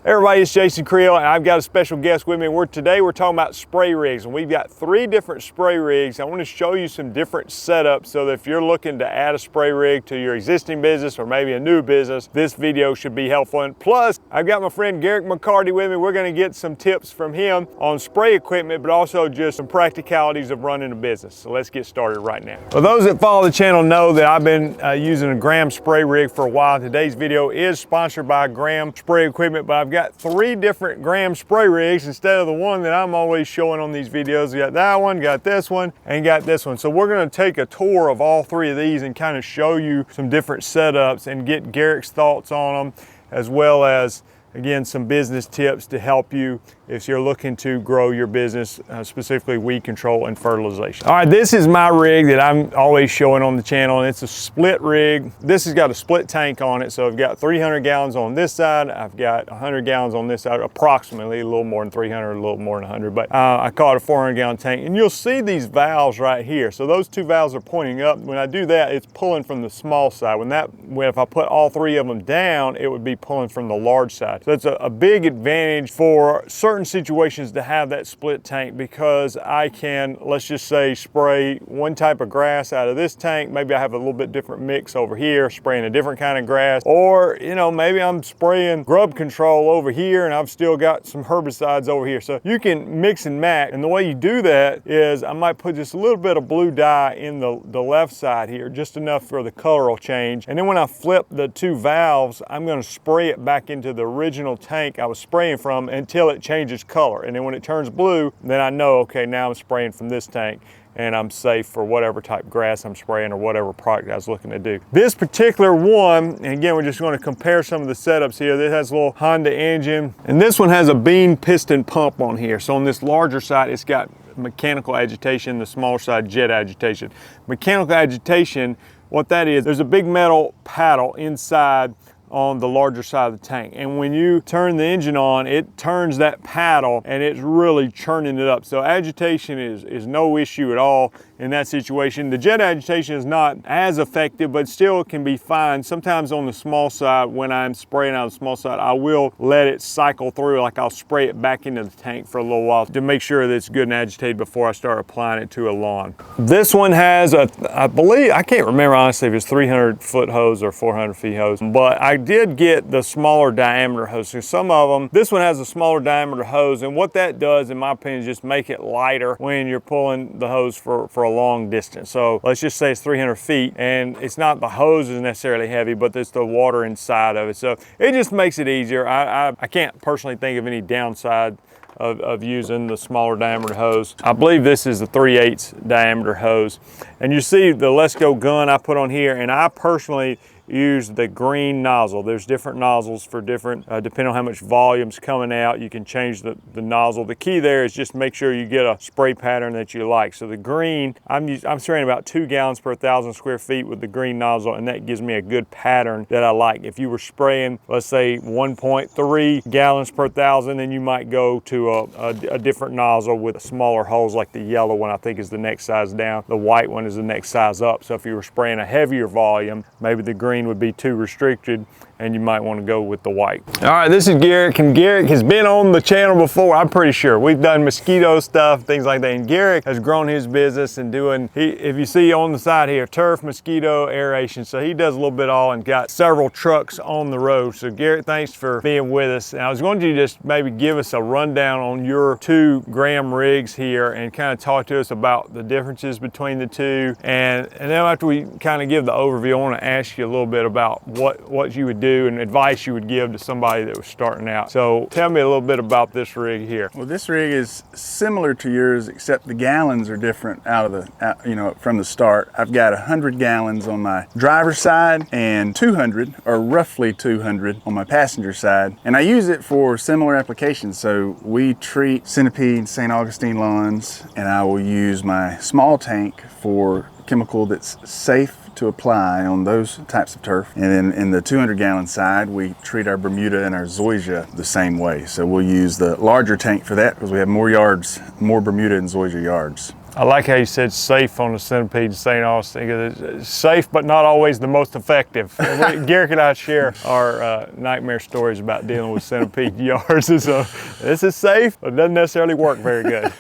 Everybody, it's Jason Creel, and I've got a special guest with me. Today we're talking about spray rigs, and we've got 3 different spray rigs. I want to show you some different setups so that if you're looking to add a spray rig to your existing business or maybe a new business, this video should be helpful. And plus, I've got my friend Garrick with me. We're going to get some tips from him on spray equipment, but also just some practicalities of running a business. So let's get started right now. Well, those that follow the channel know that I've been using a Graham spray rig for a while. Today's video is sponsored by Graham spray equipment, but I've got 3 different Graham spray rigs instead of the one that I'm always showing on these videos. We got that one, got this one, and got this one. So we're going to take a tour of all 3 of these and kind of show you some different setups and get Garrick's thoughts on them, as well as again some business tips to help you if you're looking to grow your business, specifically weed control and fertilization. All right, this is my rig that I'm always showing on the channel, and it's a split rig. This has got a split tank on it, so I've got 300 gallons on this side, I've got 100 gallons on this side, approximately a little more than 300, a little more than 100, but I call it a 400 gallon tank. And you'll see these valves right here. So those 2 valves are pointing up. When I do that, it's pulling from the small side. If I put all 3 of them down, it would be pulling from the large side. So it's a big advantage for certain situations to have that split tank, because I can, let's just say, spray one type of grass out of this tank. Maybe I have a little bit different mix over here, spraying a different kind of grass, or maybe I'm spraying grub control over here and I've still got some herbicides over here. So you can mix and match, and the way you do that is I might put just a little bit of blue dye in the left side here, just enough for the color will change, and then when I flip the 2 valves, I'm going to spray it back into the original tank I was spraying from until it changes color. And then when it turns blue, then I know, okay, now I'm spraying from this tank and I'm safe for whatever type of grass I'm spraying or whatever product I was looking to do. This particular one, and again, we're just going to compare some of the setups here. This has a little Honda engine, and this one has a bean piston pump on here. So on this larger side, it's got mechanical agitation, the smaller side, jet agitation. Mechanical agitation, what that is, there's a big metal paddle inside on the larger side of the tank, and when you turn the engine on, it turns that paddle and it's really churning it up. So agitation is no issue at all in that situation. The jet agitation is not as effective, but still can be fine. Sometimes on the small side, when I'm spraying out the small side, I will let it cycle through, like I'll spray it back into the tank for a little while to make sure that it's good and agitated before I start applying it to a lawn. This one has I believe, I can't remember honestly if it's 300-foot hose or 400-foot hose, but I did get the smaller diameter hose. So some of them, this one has a smaller diameter hose, and what that does, in my opinion, is just make it lighter when you're pulling the hose for a long distance. So let's just say it's 300 feet, and it's not the hose is necessarily heavy, but it's the water inside of it. So it just makes it easier. I can't personally think of any downside of using the smaller diameter hose. I believe this is a 3/8 diameter hose. And you see the Let's Go gun I put on here, and I personally use the green nozzle. There's different nozzles for different, depending on how much volume's coming out, you can change the nozzle. The key there is just make sure you get a spray pattern that you like. So the green, I'm spraying about 2 gallons per 1,000 square feet with the green nozzle, and that gives me a good pattern that I like. If you were spraying, let's say 1.3 gallons per 1,000, then you might go to a different nozzle with smaller holes, like the yellow one I think is the next size down. The white one is the next size up. So if you were spraying a heavier volume, maybe the green would be too restricted and you might want to go with the white. All right, this is Garrick, and Garrick has been on the channel before, I'm pretty sure. We've done mosquito stuff, things like that, and Garrick has grown his business and doing, if you see on the side here, turf, mosquito, aeration, so he does a little bit all and got several trucks on the road. So Garrick, thanks for being with us. And I was going to just maybe give us a rundown on your 2 Graham rigs here and kind of talk to us about the differences between the 2. And then after we kind of give the overview, I want to ask you a little bit about what you would do and advice you would give to somebody that was starting out. So tell me a little bit about this rig here. Well, this rig is similar to yours, except the gallons are different from the start. I've got 100 gallons on my driver's side and 200, or roughly 200, on my passenger side. And I use it for similar applications. So we treat centipede and St. Augustine lawns, and I will use my small tank for chemical that's safe to apply on those types of turf. And then in the 200 gallon side, we treat our Bermuda and our Zoysia the same way. So we'll use the larger tank for that because we have more yards, more Bermuda and Zoysia yards. I like how you said safe on the Centipede in St. Augustine. It's safe, but not always the most effective. Garrick and I share our nightmare stories about dealing with centipede yards. So this is safe, but doesn't necessarily work very good.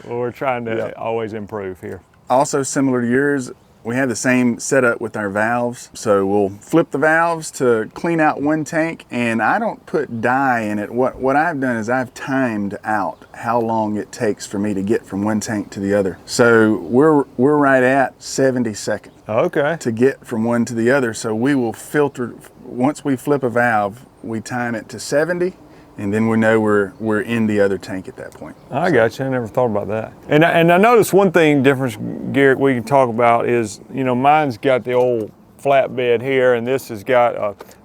Well, we're trying to always improve here. Also similar to yours, we have the same setup with our valves. So we'll flip the valves to clean out one tank, and I don't put dye in it. What I've done is I've timed out how long it takes for me to get from one tank to the other. So we're right at 70 seconds. Okay. To get from one to the other. So we will filter, once we flip a valve, we time it to 70. And then we know we're in the other tank at that point. I got you. I never thought about that. And I noticed one thing difference, Garrick, we can talk about is, you know, mine's got the old flatbed here, and this has got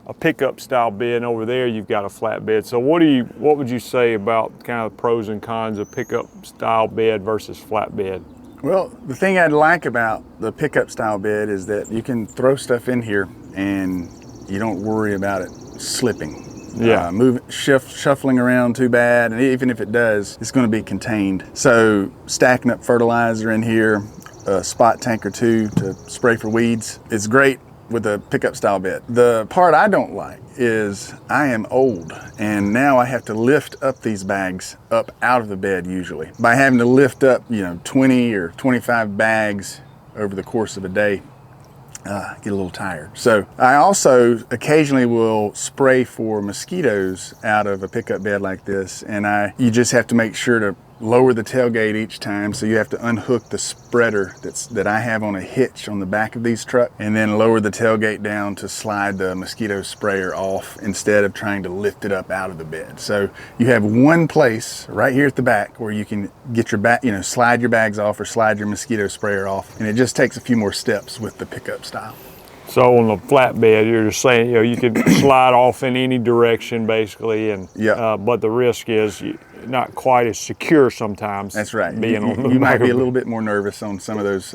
a pickup style bed, and over there you've got a flatbed. So what would you say about kind of the pros and cons of pickup style bed versus flatbed? Well, the thing I'd like about the pickup style bed is that you can throw stuff in here and you don't worry about it slipping. Yeah, shuffling around too bad, and even if it does, it's going to be contained. So stacking up fertilizer in here, a spot tank or two to spray for weeds, is great with a pickup style bed. The part I don't like is I am old, and now I have to lift up these bags up out of the bed usually. By having to lift up, 20 or 25 bags over the course of a day, get a little tired. So I also occasionally will spray for mosquitoes out of a pickup bed like this, and you just have to make sure to lower the tailgate each time. So you have to unhook the spreader that I have on a hitch on the back of these trucks, and then lower the tailgate down to slide the mosquito sprayer off instead of trying to lift it up out of the bed. So you have one place right here at the back where you can get your slide your bags off or slide your mosquito sprayer off, and it just takes a few more steps with the pickup style. So on the flatbed, you're just saying, you can slide off in any direction basically, and but the risk is not quite as secure sometimes. That's right. You might be a little bit more nervous on some of those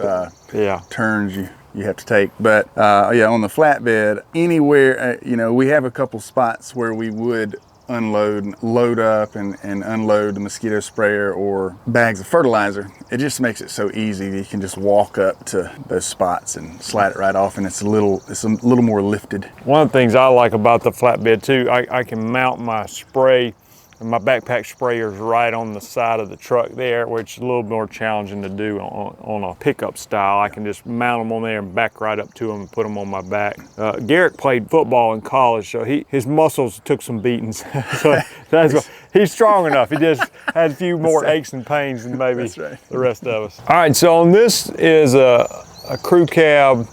turns you have to take. But on the flatbed, anywhere, we have a couple spots where we would load up and unload the mosquito sprayer or bags of fertilizer. It just makes it so easy. You can just walk up to those spots and slide it right off, and it's a little more lifted. One of the things I like about the flatbed too, I can mount my spray, and my backpack sprayer's right on the side of the truck there, which is a little more challenging to do on a pickup style. I can just mount them on there and back right up to them and put them on my back. Garrick played football in college, so his muscles took some beatings. So that's what, he's strong enough. He just had a few more aches and pains than maybe the rest of us. All right, so on this is a crew cab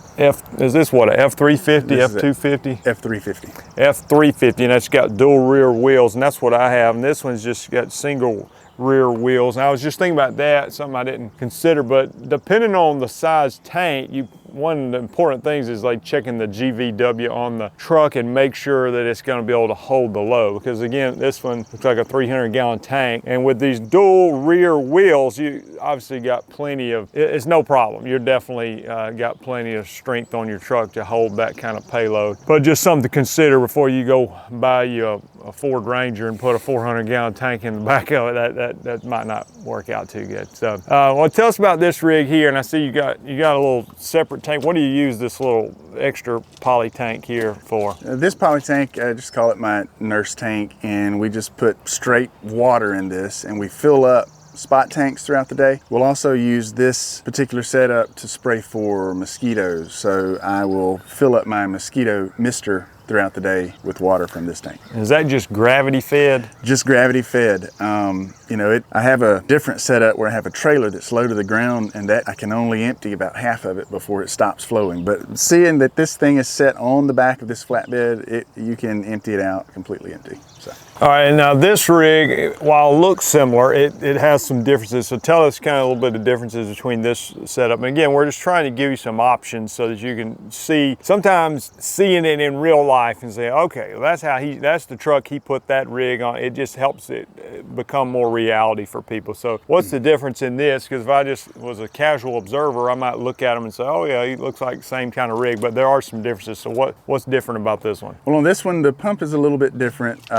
is this what, a F350, F250? F350. F350, and that's got dual rear wheels, and that's what I have. And this one's just got single rear wheels. And I was just thinking about that, something I didn't consider, but depending on the size tank, one of the important things is like checking the GVW on the truck and make sure that it's going to be able to hold the load. Because again, this one looks like a 300-gallon tank, and with these dual rear wheels, you obviously got plenty of, it's no problem. You're definitely got plenty of strength on your truck to hold that kind of payload. But just something to consider before you go buy you a Ford Ranger and put a 400-gallon tank in the back of it. That might not work out too good. So, well, tell us about this rig here. And I see you got a little separate tank. What do you use this little extra poly tank here for? This poly tank, I just call it my nurse tank, and we just put straight water in this, and we fill up spot tanks throughout the day. We'll also use this particular setup to spray for mosquitoes. So I will fill up my mosquito mister throughout the day with water from this tank. Is that just gravity fed? Just gravity fed. I have a different setup where I have a trailer that's low to the ground, and that I can only empty about half of it before it stops flowing. But seeing that this thing is set on the back of this flatbed, you can empty it out completely empty. So. All right, and now this rig, while it looks similar, it has some differences. So tell us kind of a little bit of differences between this setup. And again, we're just trying to give you some options so that you can see, sometimes seeing it in real life and say, okay, well, that's the truck he put that rig on. It just helps it become more reality for people. So what's the difference in this? Because if I just was a casual observer, I might look at him and say, oh yeah, he looks like the same kind of rig, but there are some differences. So what's different about this one? Well, on this one, the pump is a little bit different.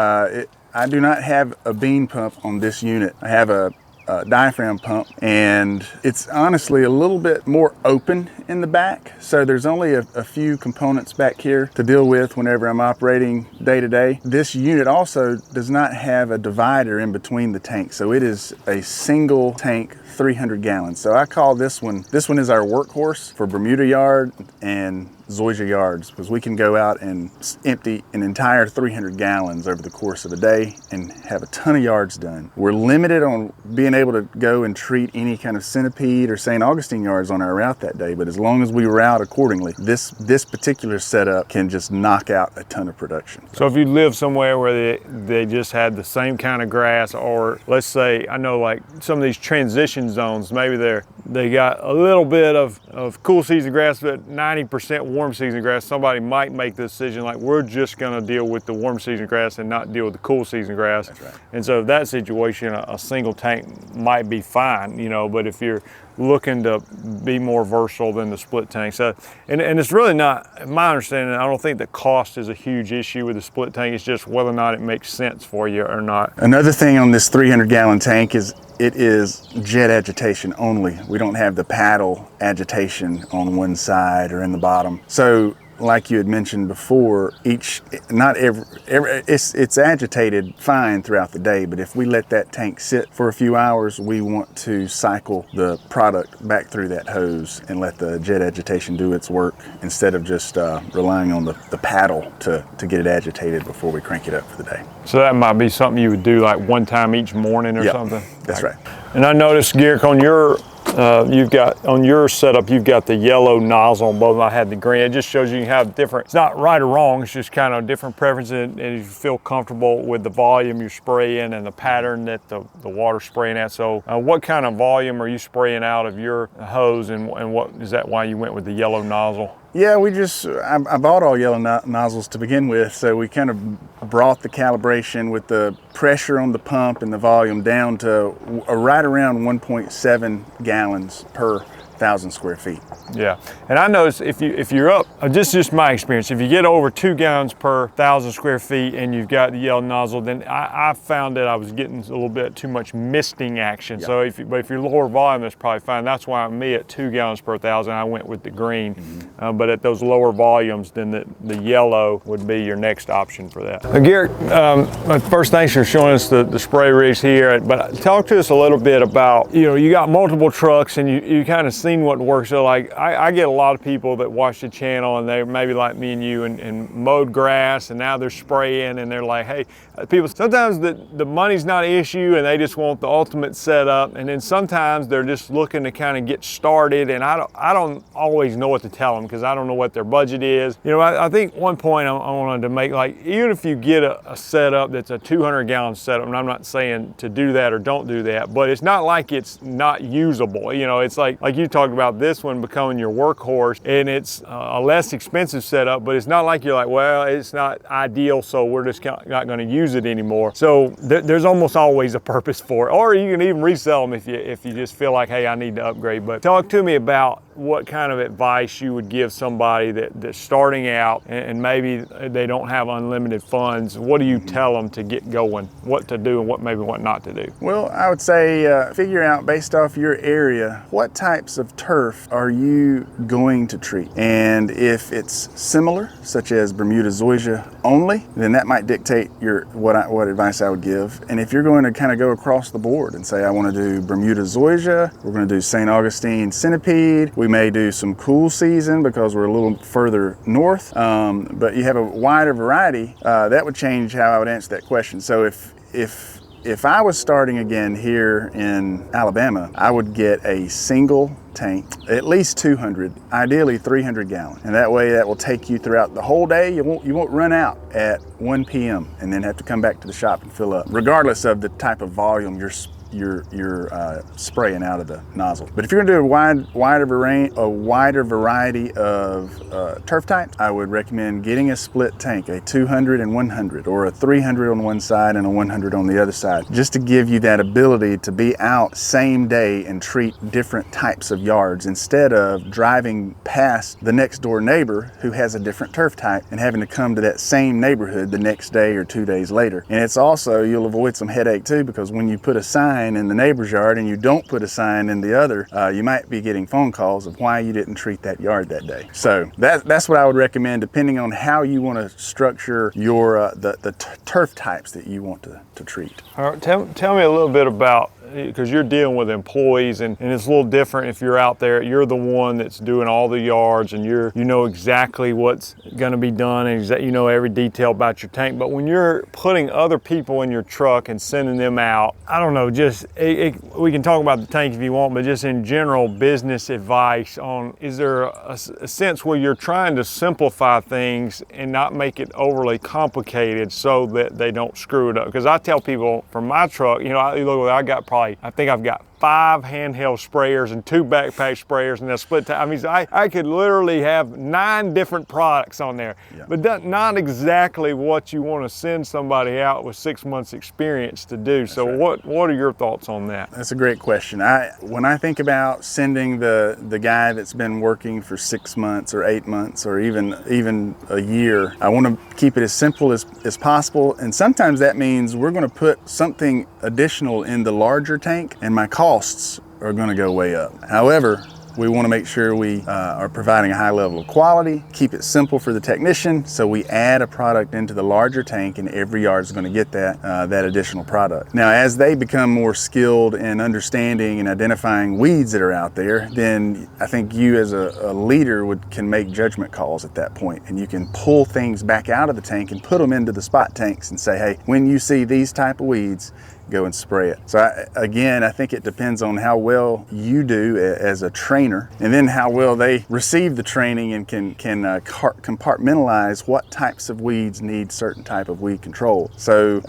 I do not have a bean pump on this unit. I have a diaphragm pump, and it's honestly a little bit more open in the back. So there's only a few components back here to deal with whenever I'm operating day to day. This unit also does not have a divider in between the tanks. So it is a single tank, 300 gallons. So I call this one is our workhorse for Bermuda yard and zoysia yards, because we can go out and empty an entire 300 gallons over the course of a day and have a ton of yards done. We're limited on being able to go and treat any kind of centipede or St. Augustine yards on our route that day, but as long as we route accordingly, this particular setup can just knock out a ton of production. So if you live somewhere where they just had the same kind of grass, or let's say, I know like some of these transition zones, maybe they got a little bit of cool season grass, but 90% warm season grass, somebody might make the decision like, we're just gonna deal with the warm season grass and not deal with the cool season grass. That's right. And so that situation, a single tank might be fine, you know, but if you're looking to be more versatile than the split tank. So, and it's really not, in my understanding, I don't think the cost is a huge issue with the split tank. It's just whether or not it makes sense for you or not. Another thing on this 300 gallon tank is it is jet agitation only. We don't have the paddle agitation on one side or in the bottom. So like you had mentioned before, it's agitated fine throughout the day, but if we let that tank sit for a few hours, we want to cycle the product back through that hose and let the jet agitation do its work instead of just relying on the paddle to get it agitated before we crank it up for the day. So that might be something you would do like one time each morning or something? That's right. And I noticed, Garrick, on your on your setup, you've got the yellow nozzle on both. I had the green. It just shows you can have different, it's not right or wrong, it's just kind of different preferences, and you feel comfortable with the volume you're spraying and the pattern that the water's spraying at. So what kind of volume are you spraying out of your hose, and what is that why you went with the yellow nozzle? Yeah, I bought all yellow nozzles to begin with, so we kind of brought the calibration with the pressure on the pump and the volume down to right around 1.7 gallons per 1,000 square feet. Yeah, and I noticed if you're up, just my experience, if you get over 2 gallons per 1,000 square feet and you've got the yellow nozzle, then I found that I was getting a little bit too much misting action. Yep. So if you're lower volume, that's probably fine. That's why me at 2 gallons per 1,000, I went with the green. Mm-hmm. But at those lower volumes, then the yellow would be your next option for that. Garrick, first, thanks for showing us the spray rigs here. But talk to us a little bit about, you got multiple trucks and you kind of seen what works. So like I get a lot of people that watch the channel and they're maybe like me and you and mowed grass, and now they're spraying and they're like, hey, people, sometimes the money's not an issue and they just want the ultimate setup, and then sometimes they're just looking to kind of get started, and I don't always know what to tell them because I don't know what their budget is. I think one point I wanted to make, like, even if you get a setup that's a 200 gallon setup, and I'm not saying to do that or don't do that, but it's not like it's not usable. It's like you talked about this one becoming your workhorse, and it's a less expensive setup, but it's not like you're like, well, it's not ideal, so we're just not going to use it anymore. So there's almost always a purpose for it, or you can even resell them if you just feel like, hey, I need to upgrade. But talk to me about what kind of advice you would give somebody that's starting out and maybe they don't have unlimited funds. What do you tell them to get going, what to do and what not to do? Well, I would say figure out, based off your area, what types of turf are you going to treat? And if it's similar, such as Bermuda zoysia only, then that might dictate what advice I would give. And if you're going to kind of go across the board and say, I want to do Bermuda zoysia, we're going to do St. Augustine centipede, we may do some cool season because we're a little further north, but you have a wider variety, that would change how I would answer that question. So if I was starting again here in Alabama, I would get a single tank, at least 200, ideally 300 gallon. And that way that will take you throughout the whole day. You won't run out at 1 p.m. and then have to come back to the shop and fill up, regardless of the type of volume you're spraying out of the nozzle. But if you're gonna do a wider variety of turf types, I would recommend getting a split tank, a 200 and 100, or a 300 on one side and a 100 on the other side, just to give you that ability to be out same day and treat different types of yards instead of driving past the next door neighbor who has a different turf type and having to come to that same neighborhood the next day or 2 days later. And it's also, you'll avoid some headache too, because when you put a sign sign in the neighbor's yard and you don't put a sign in the other, you might be getting phone calls of why you didn't treat that yard that day. So that's what I would recommend, depending on how you want to structure your the turf types that you want to treat. All right, tell me a little bit about, because you're dealing with employees, and it's a little different if you're out there. You're the one that's doing all the yards, and you know exactly what's going to be done, and you know every detail about your tank. But when you're putting other people in your truck and sending them out, I don't know, just we can talk about the tank if you want, but just in general business advice on, is there a sense where you're trying to simplify things and not make it overly complicated so that they don't screw it up? Because I tell people from my truck, you know, I think I've got 5 handheld sprayers and 2 backpack sprayers and a split tank. I mean, I could literally have 9 different products on there, but not exactly what you want to send somebody out with 6 months experience to do. So what are your thoughts on that? That's a great question. When I think about sending the guy that's been working for 6 months or 8 months or even a year, I want to keep it as simple as possible. And sometimes that means we're going to put something additional in the larger tank, and my costs are going to go way up. However, we want to make sure we are providing a high level of quality, keep it simple for the technician, so we add a product into the larger tank and every yard is going to get that additional product. Now, as they become more skilled in understanding and identifying weeds that are out there, then I think you as a leader can make judgment calls at that point, and you can pull things back out of the tank and put them into the spot tanks and say, hey, when you see these type of weeds, go and spray it. So I think it depends on how well you do as a trainer, and then how well they receive the training and can compartmentalize what types of weeds need certain type of weed control. So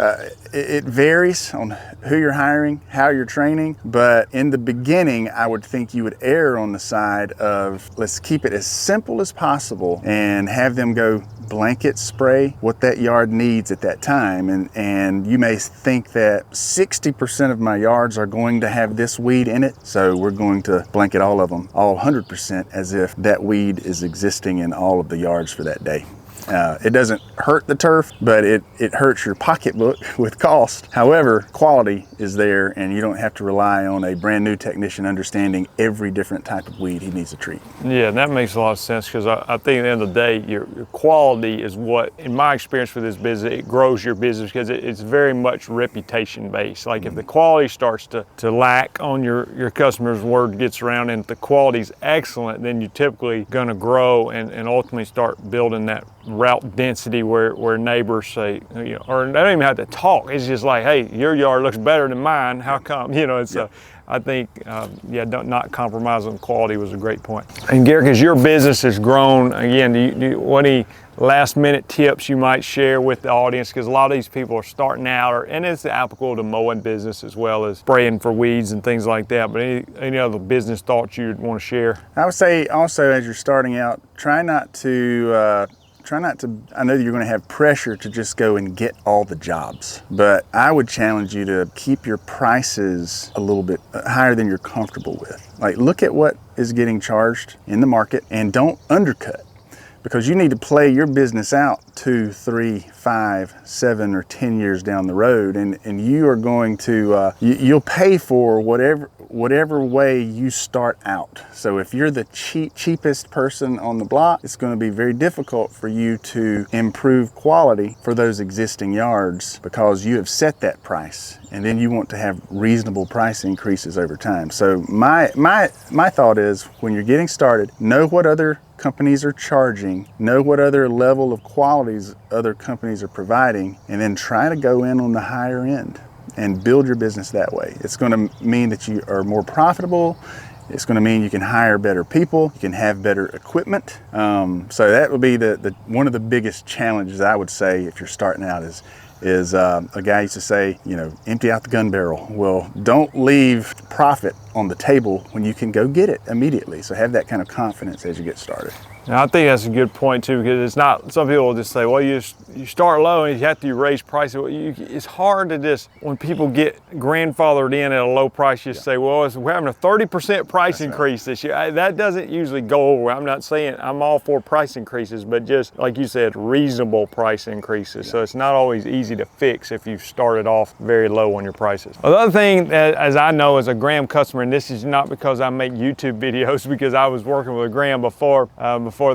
it varies on who you're hiring, how you're training, but in the beginning, I would think you would err on the side of, let's keep it as simple as possible and have them go blanket spray what that yard needs at that time. And you may think that 60% of my yards are going to have this weed in it, so we're going to blanket all of them, all 100%, as if that weed is existing in all of the yards for that day. It doesn't hurt the turf, but it hurts your pocketbook with cost. However, quality is there, and you don't have to rely on a brand new technician understanding every different type of weed he needs to treat. Yeah, that makes a lot of sense, because I think at the end of the day, your quality is what, in my experience with this business, it grows your business, because it's very much reputation based. Like if the quality starts to lack on your customer's, word gets around, and if the quality's excellent, then you're typically going to grow and ultimately start building that route density where neighbors say, you know, or they don't even have to talk. It's just like, hey, your yard looks better than mine. How come? You know, it's I think, not compromise on quality was a great point. And Garrick, as your business has grown, again, what any last minute tips you might share with the audience? Because a lot of these people are starting out, and it's applicable to mowing business as well as spraying for weeds and things like that. But any other business thoughts you'd want to share? I would say also, as you're starting out, try not to, I know you're going to have pressure to just go and get all the jobs, but I would challenge you to keep your prices a little bit higher than you're comfortable with. Like, look at what is getting charged in the market and don't undercut, because you need to play your business out 2, 3, 5, 7, or 10 years down the road, and you are going to you'll pay for whatever way you start out. So if you're the cheapest person on the block, it's going to be very difficult for you to improve quality for those existing yards, because you have set that price, and then you want to have reasonable price increases over time. So my thought is, when you're getting started, know what other companies are charging, know what other level of qualities other companies are providing, and then try to go in on the higher end and build your business that way. It's going to mean that you are more profitable. It's going to mean you can hire better people, you can have better equipment. So that would be one of the biggest challenges, I would say, if you're starting out, is a guy used to say, you know, empty out the gun barrel. Well, don't leave profit on the table when you can go get it immediately. So have that kind of confidence as you get started. And I think that's a good point too, because it's not, some people will just say, well, you start low and you have to raise prices. It's hard to just, when people get grandfathered in at a low price, just say, well, we're having a 30% price increase this year. That doesn't usually go over. I'm not saying I'm all for price increases, but just like you said, reasonable price increases. So it's not always easy to fix if you started off very low on your prices. Another thing, as I know as a Graham customer, and this is not because I make YouTube videos, because I was working with Graham before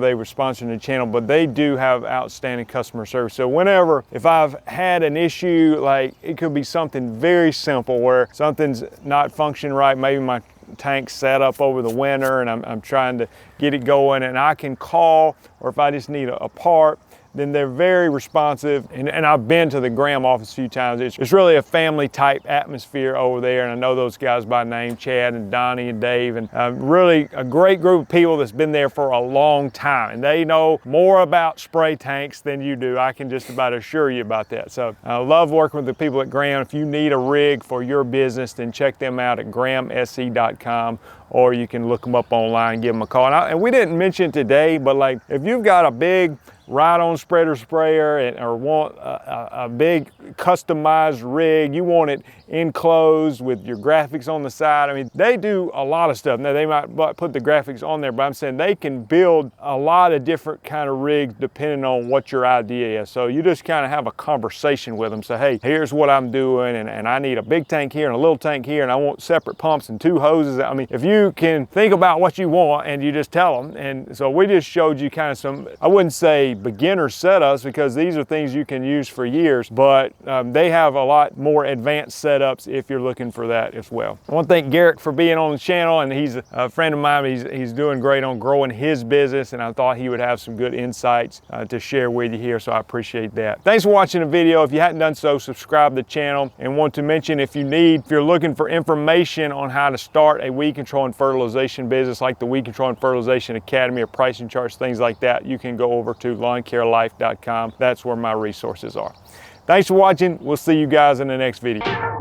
they were sponsoring the channel, but they do have outstanding customer service. So whenever, if I've had an issue, like it could be something very simple where something's not functioning right, maybe my tank sat up over the winter and I'm trying to get it going, and I can call, or if I just need a part, then they're very responsive. And I've been to the Graham office a few times. It's really a family type atmosphere over there, and I know those guys by name, Chad and Donnie and Dave, and really a great group of people that's been there for a long time, and they know more about spray tanks than you do. I can just about assure you about that. So I love working with the people at Graham. If you need a rig for your business, then check them out at grahamse.com, or you can look them up online and give them a call. And we didn't mention today, but like if you've got a big ride-on spreader sprayer or want a big customized rig, you want it enclosed with your graphics on the side. I mean, they do a lot of stuff. Now, they might put the graphics on there, but I'm saying they can build a lot of different kind of rigs depending on what your idea is. So you just kind of have a conversation with them. Say, hey, here's what I'm doing, and I need a big tank here and a little tank here, and I want separate pumps and 2 hoses. I mean, if you can think about what you want and you just tell them. And so we just showed you kind of some, I wouldn't say beginner setups, because these are things you can use for years, but they have a lot more advanced setups if you're looking for that as well. I want to thank Garrick for being on the channel, and he's a friend of mine. He's doing great on growing his business, and I thought he would have some good insights to share with you here, so I appreciate that. Thanks for watching the video. If you hadn't done so, subscribe to the channel, and want to mention, if you're looking for information on how to start a weed control and fertilization business, like the Weed Control and Fertilization Academy or pricing charts, things like that, you can go over to lawncarelife.com. That's where my resources are. Thanks for watching. We'll see you guys in the next video.